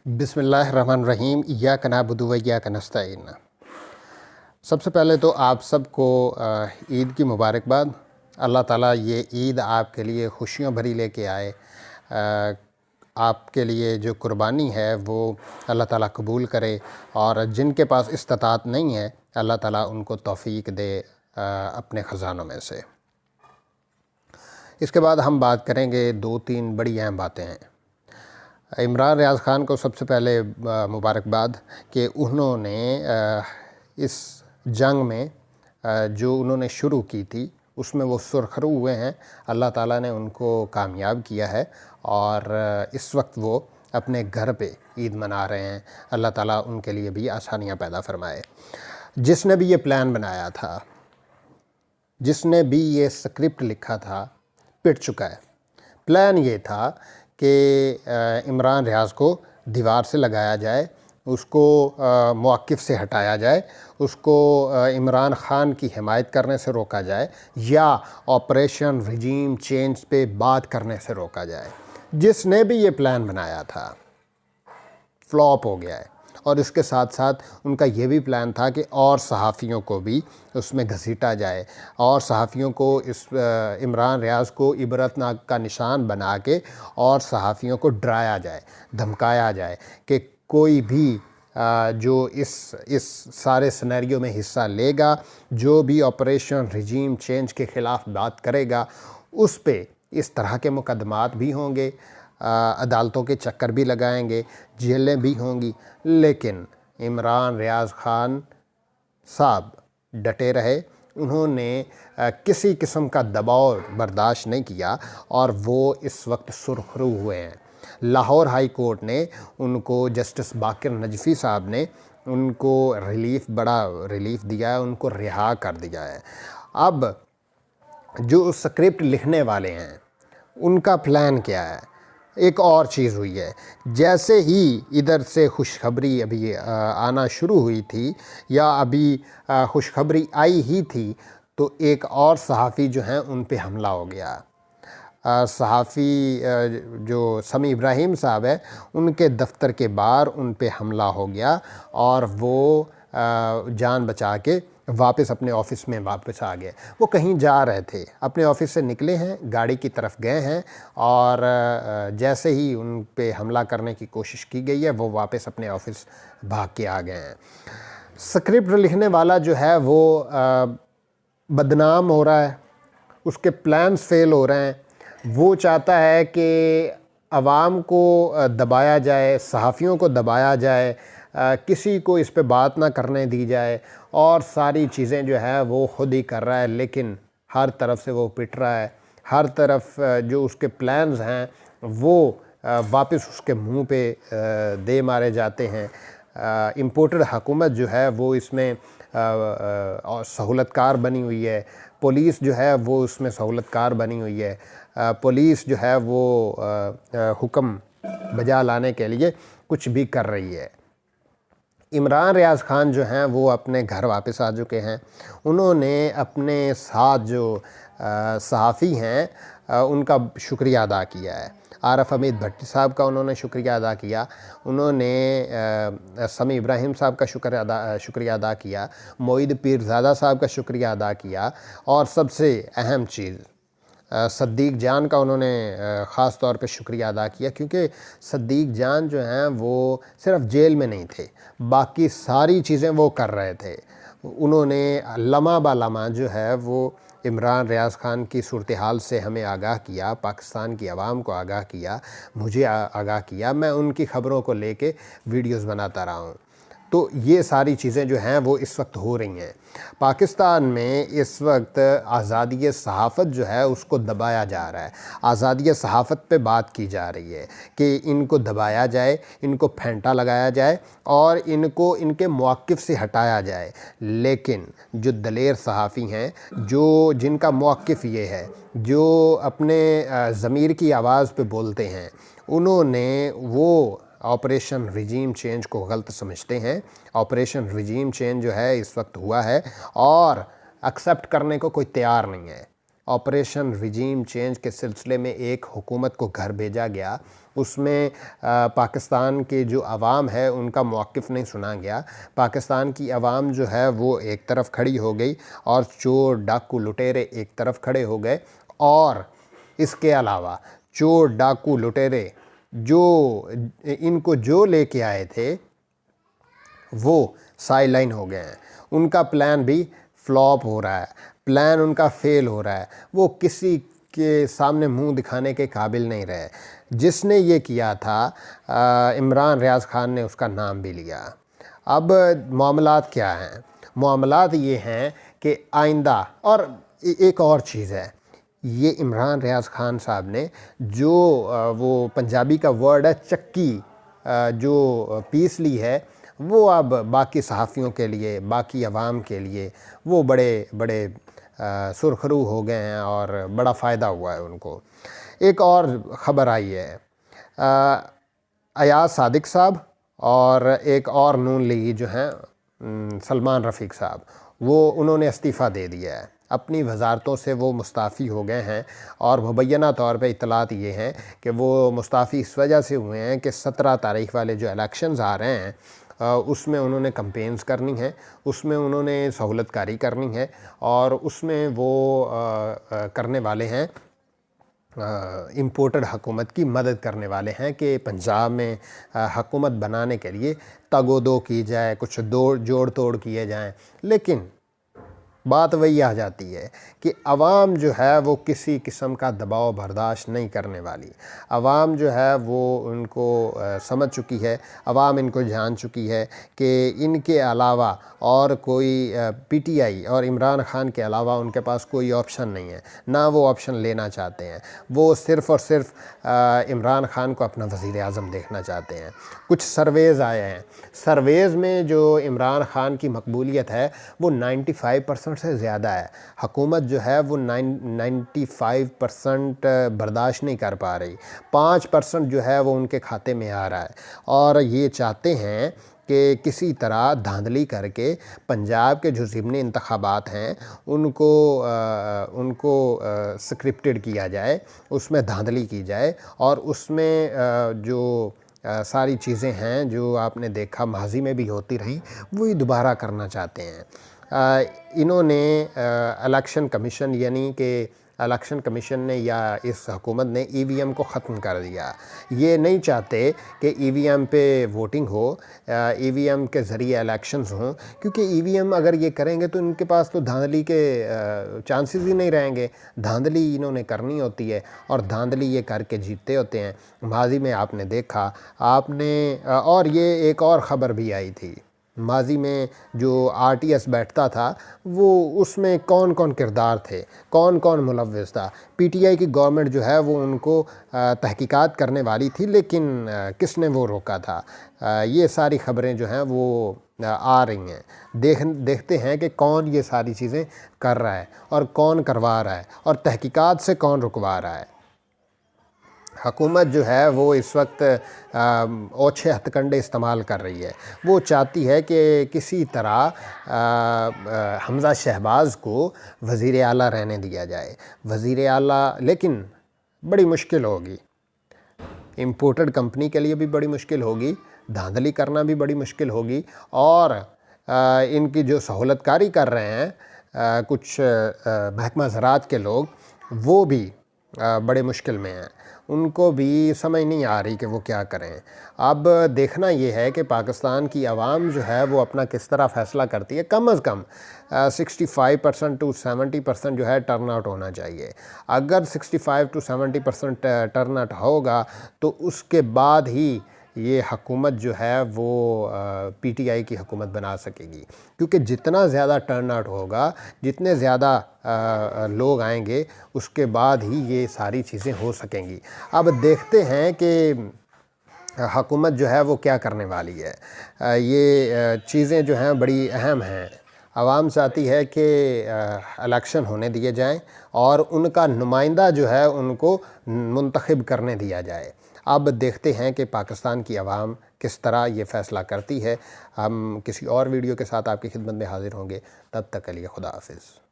بسم اللہ الرحمن الرحیم ایاک نعبد و ایاک نستعین۔ سب سے پہلے تو آپ سب کو عید کی مبارکباد۔ اللہ تعالیٰ یہ عید آپ کے لیے خوشیوں بھری لے کے آئے۔ آپ کے لیے جو قربانی ہے وہ اللہ تعالیٰ قبول کرے، اور جن کے پاس استطاعت نہیں ہے اللہ تعالیٰ ان کو توفیق دے اپنے خزانوں میں سے۔ اس کے بعد ہم بات کریں گے 2-3 بڑی اہم باتیں ہیں۔ عمران ریاض خان کو سب سے پہلے مبارکباد کہ انہوں نے اس جنگ میں جو انہوں نے شروع کی تھی اس میں وہ سرخرو ہوئے ہیں۔ اللہ تعالیٰ نے ان کو کامیاب کیا ہے اور اس وقت وہ اپنے گھر پہ عید منا رہے ہیں۔ اللہ تعالیٰ ان کے لیے بھی آسانیاں پیدا فرمائے۔ جس نے بھی یہ پلان بنایا تھا، جس نے بھی یہ سکرپٹ لکھا تھا، پٹ چکا ہے۔ پلان یہ تھا کہ عمران ریاض کو دیوار سے لگایا جائے، اس کو موقف سے ہٹایا جائے، اس کو عمران خان کی حمایت کرنے سے روکا جائے، یا آپریشن رجیم چینج پہ بات کرنے سے روکا جائے۔ جس نے بھی یہ پلان بنایا تھا فلاپ ہو گیا ہے۔ اور اس کے ساتھ ساتھ ان کا یہ بھی پلان تھا کہ اور صحافیوں کو بھی اس میں گھسیٹا جائے، اور صحافیوں کو اس عمران ریاض کو عبرتناک کا نشان بنا کے اور صحافیوں کو ڈرایا جائے، دھمکایا جائے کہ کوئی بھی جو اس سارے سینیریو میں حصہ لے گا، جو بھی آپریشن رجیم چینج کے خلاف بات کرے گا، اس پہ اس طرح کے مقدمات بھی ہوں گے، عدالتوں کے چکر بھی لگائیں گے، جیلیں بھی ہوں گی۔ لیکن عمران ریاض خان صاحب ڈٹے رہے، انہوں نے کسی قسم کا دباؤ برداشت نہیں کیا، اور وہ اس وقت سرخرو ہوئے ہیں۔ لاہور ہائی کورٹ نے ان کو، جسٹس باقر نجفی صاحب نے ان کو بڑا ریلیف دیا ہے، ان کو رہا کر دیا ہے۔ اب جو سکرپٹ لکھنے والے ہیں ان کا پلان کیا ہے؟ ایک اور چیز ہوئی ہے، جیسے ہی ادھر سے خوشخبری ابھی آنا شروع ہوئی تھی، یا ابھی خوشخبری آئی ہی تھی، تو ایک اور صحافی جو ہیں ان پہ حملہ ہو گیا۔ صحافی جو سمیع ابراہیم صاحب ہے، ان کے دفتر کے باہر ان پہ حملہ ہو گیا، اور وہ جان بچا کے واپس اپنے آفس میں واپس آ گئے۔ وہ کہیں جا رہے تھے، اپنے آفس سے نکلے ہیں، گاڑی کی طرف گئے ہیں، اور جیسے ہی ان پہ حملہ کرنے کی کوشش کی گئی ہے وہ واپس اپنے آفس بھاگ کے آ گئے ہیں۔ سکرپٹ لکھنے والا جو ہے وہ بدنام ہو رہا ہے، اس کے پلانز فیل ہو رہے ہیں۔ وہ چاہتا ہے کہ عوام کو دبایا جائے، صحافیوں کو دبایا جائے، کسی کو اس پہ بات نہ کرنے دی جائے، اور ساری چیزیں جو ہے وہ خود ہی کر رہا ہے، لیکن ہر طرف سے وہ پٹ رہا ہے۔ ہر طرف جو اس کے پلانز ہیں وہ واپس اس کے منہ پہ دے مارے جاتے ہیں۔ امپورٹڈ حکومت جو ہے وہ اس میں سہولت کار بنی ہوئی ہے، پولیس جو ہے وہ اس میں سہولت کار بنی ہوئی ہے۔ پولیس جو ہے وہ حکم بجا لانے کے لیے کچھ بھی کر رہی ہے۔ عمران ریاض خان جو ہیں وہ اپنے گھر واپس آ چکے ہیں۔ انہوں نے اپنے ساتھ جو صحافی ہیں ان کا شکریہ ادا کیا ہے۔ عارف حمید بھٹی صاحب کا انہوں نے شکریہ ادا کیا، انہوں نے سمیع ابراہیم صاحب کا شکریہ ادا کیا، معید پیرزادہ صاحب کا شکریہ ادا کیا، اور سب سے اہم چیز صدیق جان کا انہوں نے خاص طور پہ شکریہ ادا کیا، کیونکہ صدیق جان جو ہیں وہ صرف جیل میں نہیں تھے، باقی ساری چیزیں وہ کر رہے تھے۔ انہوں نے لمحہ با لمحہ جو ہے وہ عمران ریاض خان کی صورتحال سے ہمیں آگاہ کیا، پاکستان کی عوام کو آگاہ کیا، مجھے آگاہ کیا۔ میں ان کی خبروں کو لے کے ویڈیوز بناتا رہا ہوں۔ تو یہ ساری چیزیں جو ہیں وہ اس وقت ہو رہی ہیں۔ پاکستان میں اس وقت آزادی صحافت جو ہے اس کو دبایا جا رہا ہے۔ آزادی صحافت پہ بات کی جا رہی ہے کہ ان کو دبایا جائے، ان کو پھینٹا لگایا جائے، اور ان کو ان کے موقف سے ہٹایا جائے۔ لیکن جو دلیر صحافی ہیں، جن کا موقف یہ ہے، جو اپنے ضمیر کی آواز پہ بولتے ہیں، انہوں نے وہ آپریشن رجیم چینج کو غلط سمجھتے ہیں۔ آپریشن رجیم چینج جو ہے اس وقت ہوا ہے، اور ایکسیپٹ کرنے کو کوئی تیار نہیں ہے۔ آپریشن رجیم چینج کے سلسلے میں ایک حکومت کو گھر بھیجا گیا، اس میں پاکستان کے جو عوام ہے ان کا موقف نہیں سنا گیا۔ پاکستان کی عوام جو ہے وہ ایک طرف کھڑی ہو گئی اور چور ڈاکو لٹیرے ایک طرف کھڑے ہو گئے، اور اس کے علاوہ چور ڈاکو لٹیرے جو ان کو جو لے کے آئے تھے وہ سائیڈ لائن ہو گئے ہیں۔ ان کا پلان بھی فلاپ ہو رہا ہے، پلان ان کا فیل ہو رہا ہے، وہ کسی کے سامنے منہ دکھانے کے قابل نہیں رہے۔ جس نے یہ کیا تھا عمران ریاض خان نے اس کا نام بھی لیا۔ اب معاملات کیا ہیں؟ معاملات یہ ہیں کہ آئندہ، اور ایک اور چیز ہے، یہ عمران ریاض خان صاحب نے جو وہ پنجابی کا ورڈ ہے چکی جو پیس لی ہے، وہ اب باقی صحافیوں کے لیے، باقی عوام کے لیے وہ بڑے سرخرو ہو گئے ہیں اور بڑا فائدہ ہوا ہے ان کو۔ ایک اور خبر آئی ہے، ایاز صادق صاحب اور ایک اور نون لیگی جو ہیں سلمان رفیق صاحب، انہوں نے استعفیٰ دے دیا ہے، اپنی وزارتوں سے وہ مستعفی ہو گئے ہیں، اور مبینہ طور پہ اطلاعات یہ ہیں کہ وہ مستعفی اس وجہ سے ہوئے ہیں کہ 17 تاریخ والے جو الیکشنز آ رہے ہیں اس میں انہوں نے کمپینز کرنی ہیں، اس میں انہوں نے سہولت کاری کرنی ہے، اور اس میں وہ کرنے والے ہیں، امپورٹڈ حکومت کی مدد کرنے والے ہیں کہ پنجاب میں حکومت بنانے کے لیے تگ و دو کی جائے، کچھ جوڑ توڑ کیے جائیں۔ لیکن بات وہی آ جاتی ہے کہ عوام جو ہے وہ کسی قسم کا دباؤ برداشت نہیں کرنے والی۔ عوام جو ہے وہ ان کو سمجھ چکی ہے، عوام ان کو جان چکی ہے کہ ان کے علاوہ اور کوئی پی ٹی آئی اور عمران خان کے علاوہ ان کے پاس کوئی آپشن نہیں ہے، نہ وہ آپشن لینا چاہتے ہیں۔ وہ صرف اور صرف عمران خان کو اپنا وزیر اعظم دیکھنا چاہتے ہیں۔ کچھ سرویز آئے ہیں، سرویز میں جو عمران خان کی مقبولیت ہے وہ 95% سے زیادہ ہے۔ حکومت جو ہے وہ 95% برداشت نہیں کر پا رہی، 5% جو ہے وہ ان کے کھاتے میں آ رہا ہے، اور یہ چاہتے ہیں کہ کسی طرح دھاندلی کر کے پنجاب کے جو ضمنی انتخابات ہیں ان کو سکرپٹڈ کیا جائے، اس میں دھاندلی کی جائے، اور اس میں جو ساری چیزیں ہیں جو آپ نے دیکھا ماضی میں بھی ہوتی رہیں وہی دوبارہ کرنا چاہتے ہیں۔ انہوں نے الیکشن کمیشن، یعنی کہ الیکشن کمیشن نے یا اس حکومت نے ای وی ایم کو ختم کر دیا۔ یہ نہیں چاہتے کہ ای وی ایم پہ ووٹنگ ہو، ای وی ایم کے ذریعے الیکشنز ہوں، کیونکہ ای وی ایم اگر یہ کریں گے تو ان کے پاس تو دھاندلی کے چانسز ہی نہیں رہیں گے۔ دھاندلی انہوں نے کرنی ہوتی ہے، اور دھاندلی یہ کر کے جیتتے ہوتے ہیں۔ ماضی میں آپ نے دیکھا، اور یہ ایک اور خبر بھی آئی تھی، ماضی میں جو آر ٹی ایس بیٹھتا تھا وہ اس میں کون کون کردار تھے، کون کون ملوث تھا۔ پی ٹی آئی کی گورنمنٹ جو ہے وہ ان کو تحقیقات کرنے والی تھی، لیکن کس نے وہ روکا تھا؟ یہ ساری خبریں جو ہیں وہ آ رہی ہیں۔ دیکھتے ہیں کہ کون یہ ساری چیزیں کر رہا ہے اور کون کروا رہا ہے، اور تحقیقات سے کون رکوا رہا ہے۔ حکومت جو ہے وہ اس وقت اوچھے ہتھ کنڈے استعمال کر رہی ہے۔ وہ چاہتی ہے کہ کسی طرح حمزہ شہباز کو وزیر اعلیٰ رہنے دیا جائے، وزیر اعلیٰ، لیکن بڑی مشکل ہوگی، امپورٹڈ کمپنی کے لیے بھی بڑی مشکل ہوگی، دھاندلی کرنا بھی بڑی مشکل ہوگی، اور ان کی جو سہولت کاری کر رہے ہیں کچھ محکمہ زراعت کے لوگ، وہ بھی بڑے مشکل میں ہیں، ان کو بھی سمجھ نہیں آ رہی کہ وہ کیا کریں۔ اب دیکھنا یہ ہے کہ پاکستان کی عوام جو ہے وہ اپنا کس طرح فیصلہ کرتی ہے۔ کم از کم 65% to 70% جو ہے ٹرن آؤٹ ہونا چاہیے۔ اگر 65 to 70% ٹرن آؤٹ ہوگا تو اس کے بعد ہی یہ حکومت جو ہے وہ پی ٹی آئی کی حکومت بنا سکے گی، کیونکہ جتنا زیادہ ٹرن آؤٹ ہوگا، جتنے زیادہ لوگ آئیں گے، اس کے بعد ہی یہ ساری چیزیں ہو سکیں گی۔ اب دیکھتے ہیں کہ حکومت جو ہے وہ کیا کرنے والی ہے۔ یہ چیزیں جو ہیں بڑی اہم ہیں۔ عوام چاہتی ہے کہ الیکشن ہونے دیے جائیں اور ان کا نمائندہ جو ہے ان کو منتخب کرنے دیا جائے۔ اب دیکھتے ہیں کہ پاکستان کی عوام کس طرح یہ فیصلہ کرتی ہے۔ ہم کسی اور ویڈیو کے ساتھ آپ کی خدمت میں حاضر ہوں گے، تب تک کے لیے خدا حافظ۔